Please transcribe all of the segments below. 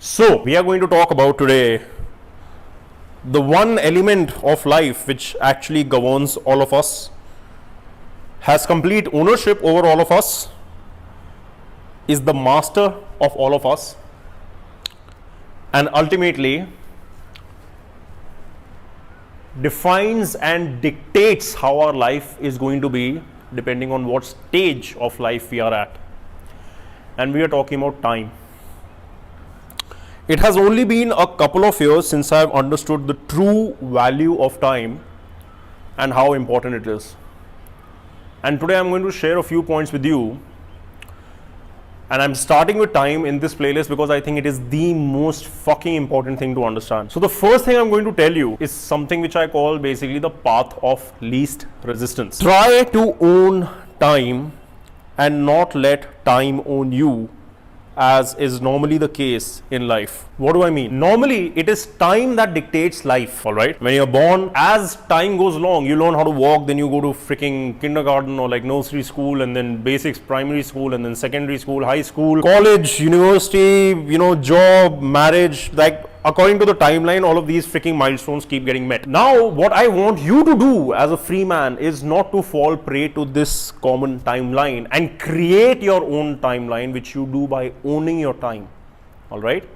So, we are going to talk about today the one element of life which actually governs all of us, has complete ownership over all of us, is the master of all of us, and ultimately defines and dictates how our life is going to be depending on what stage of life we are at. And we are talking about time. It has only been a couple of years since I have understood the true value of time and how important it is. And today I'm going to share a few points with you. And I'm starting with time in this playlist because I think it is the most fucking important thing to understand. So the first thing I'm going to tell you is something which I call basically the path of least resistance. Try to own time and not let time own you, as is normally the case in life. What do I mean? Normally, it is time that dictates life, alright? When you're born, as time goes along, you learn how to walk, then you go to freaking kindergarten or like nursery school, and then basics, primary school, and then secondary school, high school, college, university, job, marriage, like according to the timeline, all of these freaking milestones keep getting met. Now, what I want you to do as a free man is not to fall prey to this common timeline and create your own timeline, which you do by owning your time. All right?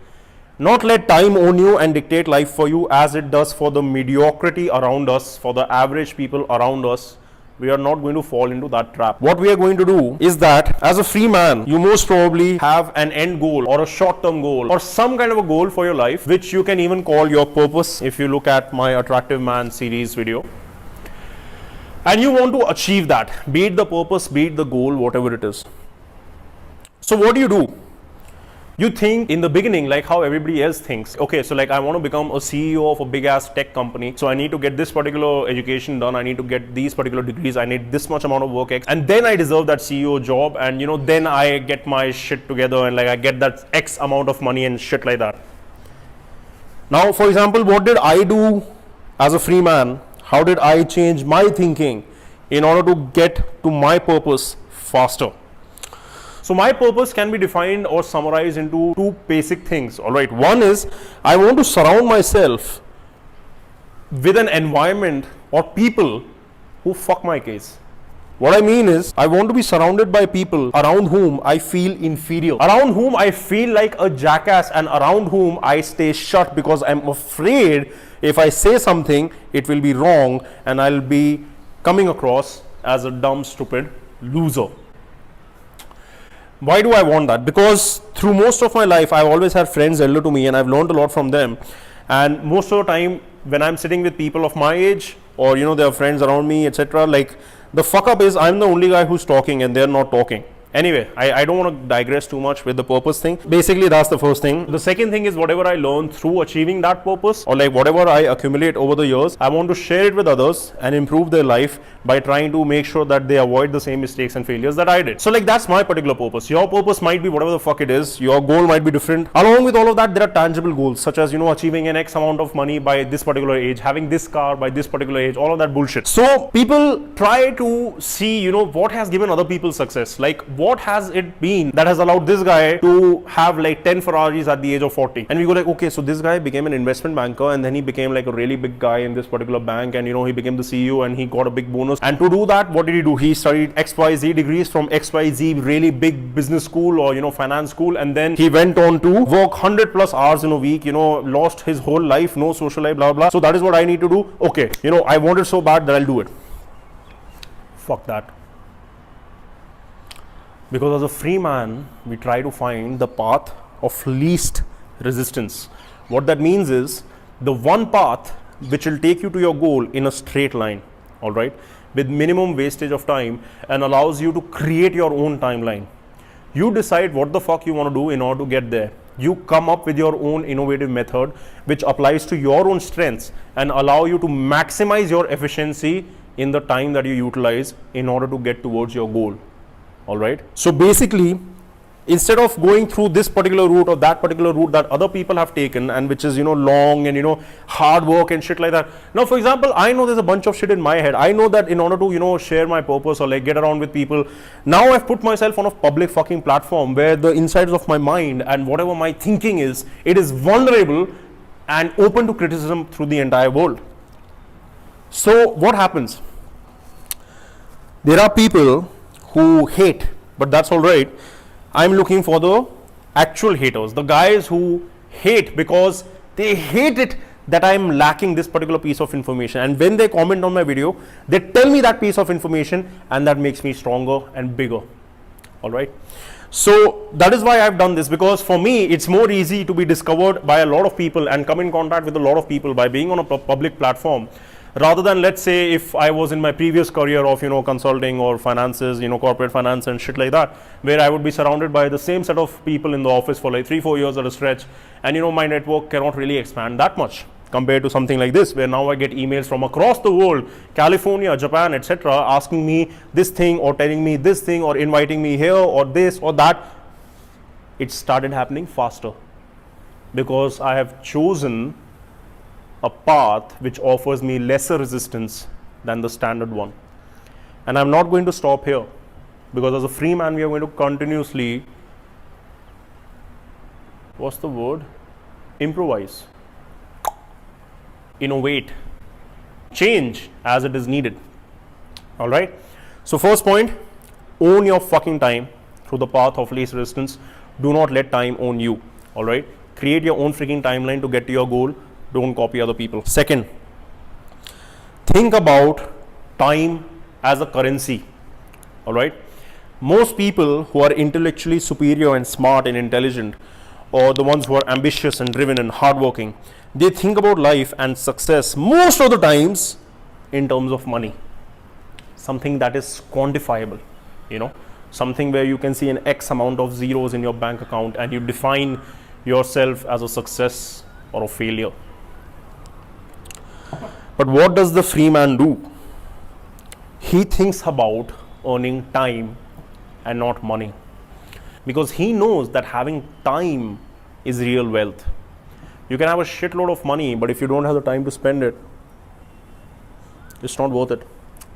Not let time own you and dictate life for you as it does for the mediocrity around us, for the average people around us. We are not going to fall into that trap. What we are going to do is that as a free man, you most probably have an end goal or a short-term goal or some kind of a goal for your life, which you can even call your purpose if you look at my Attractive Man series video. And you want to achieve that, be it the purpose, be it the goal, whatever it is. So what do? You think in the beginning like how everybody else thinks. Okay, so like I want to become a CEO of a big ass tech company. So I need to get this particular education done. I need to get these particular degrees. I need this much amount of work X. And then I deserve that CEO job. And then I get my shit together and like I get that X amount of money and shit like that. Now, for example, what did I do as a free man? How did I change my thinking in order to get to my purpose faster? So my purpose can be defined or summarized into two basic things. All right. One is I want to surround myself with an environment or people who fuck my case. What I mean is I want to be surrounded by people around whom I feel inferior, around whom I feel like a jackass, and around whom I stay shut because I'm afraid if I say something, it will be wrong and I'll be coming across as a dumb, stupid loser. Why do I want that? Because through most of my life, I've always had friends elder to me and I've learned a lot from them. And most of the time, when I'm sitting with people of my age or, there are friends around me, etc., like the fuck up is I'm the only guy who's talking and they're not talking. Anyway, I don't want to digress too much with the purpose thing. Basically, that's the first thing. The second thing is whatever I learn through achieving that purpose or like whatever I accumulate over the years, I want to share it with others and improve their life by trying to make sure that they avoid the same mistakes and failures that I did. So like that's my particular purpose. Your purpose might be whatever the fuck it is. Your goal might be different. Along with all of that, there are tangible goals such as, achieving an X amount of money by this particular age, having this car by this particular age, all of that bullshit. So people try to see, what has given other people success. Like what has it been that has allowed this guy to have like 10 Ferraris at the age of 40? And we go like, okay, so this guy became an investment banker and then he became like a really big guy in this particular bank and he became the CEO and he got a big bonus. And to do that, what did he do? He studied XYZ degrees from XYZ really big business school or finance school, and then he went on to work 100 plus hours in a week, lost his whole life, no social life, blah blah. So that is what I need to do. Okay, I want it so bad that I'll do it. Fuck that. Because as a free man, we try to find the path of least resistance. What that means is the one path which will take you to your goal in a straight line, all right, with minimum wastage of time and allows you to create your own timeline. You decide what the fuck you want to do in order to get there. You come up with your own innovative method which applies to your own strengths and allow you to maximize your efficiency in the time that you utilize in order to get towards your goal. All right. So basically, Instead of going through this particular route or that particular route that other people have taken, and which is, long and, hard work and shit like that. Now, for example, I know there's a bunch of shit in my head. I know that in order to, share my purpose or like get around with people, now I've put myself on a public fucking platform where the insides of my mind and whatever my thinking is, it is vulnerable and open to criticism through the entire world. So what happens? There are people who hate, but that's all right. I'm looking for the actual haters, the guys who hate because they hate it that I'm lacking this particular piece of information. And when they comment on my video, they tell me that piece of information, and that makes me stronger and bigger. All right. So that is why I've done this, because for me, it's more easy to be discovered by a lot of people and come in contact with a lot of people by being on a public platform, rather than, let's say, if I was in my previous career of, consulting or finances, corporate finance and shit like that, where I would be surrounded by the same set of people in the office for like 3-4 years at a stretch. And, my network cannot really expand that much compared to something like this, where now I get emails from across the world, California, Japan, etc., asking me this thing or telling me this thing or inviting me here or this or that. It started happening faster because I have chosen a path which offers me lesser resistance than the standard one. And I'm not going to stop here, because as a free man, we are going to continuously, what's the word? Improvise, innovate, change as it is needed. All right. So first point, own your fucking time through the path of least resistance. Do not let time own you. All right. Create your own freaking timeline to get to your goal. Don't copy other people. Second, think about time as a currency. All right. Most people who are intellectually superior and smart and intelligent, or the ones who are ambitious and driven and hardworking, they think about life and success most of the times in terms of money. Something that is quantifiable, something where you can see an X amount of zeros in your bank account and you define yourself as a success or a failure. But what does the free man do? He thinks about earning time and not money, because he knows that having time is real wealth. You can have a shitload of money, but if you don't have the time to spend it, it's not worth it.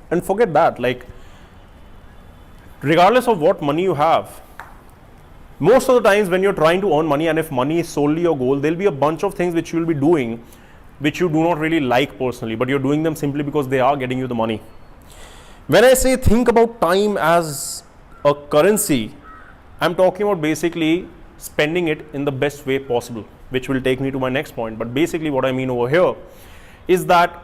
And forget that, like, regardless of what money you have, most of the times when you're trying to earn money, and if money is solely your goal, there'll be a bunch of things which you'll be doing which you do not really like personally, but you're doing them simply because they are getting you the money. When I say think about time as a currency, I'm talking about basically spending it in the best way possible, which will take me to my next point. But basically what I mean over here is that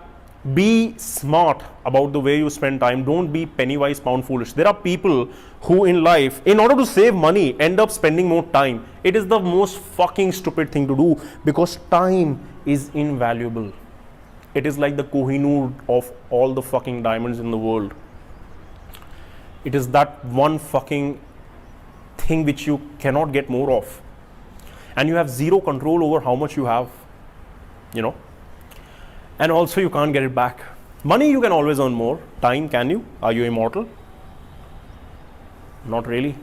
be smart about the way you spend time. Don't be penny wise pound foolish. There are people who in life, in order to save money, end up spending more time. It is the most fucking stupid thing to do, because time is invaluable. It is like the Kohinoor of all the fucking diamonds in the world. It is that one fucking thing which you cannot get more of, and you have zero control over how much you have, and also you can't get it back. Money you can always earn more. Time, can you? Are you immortal? Not really.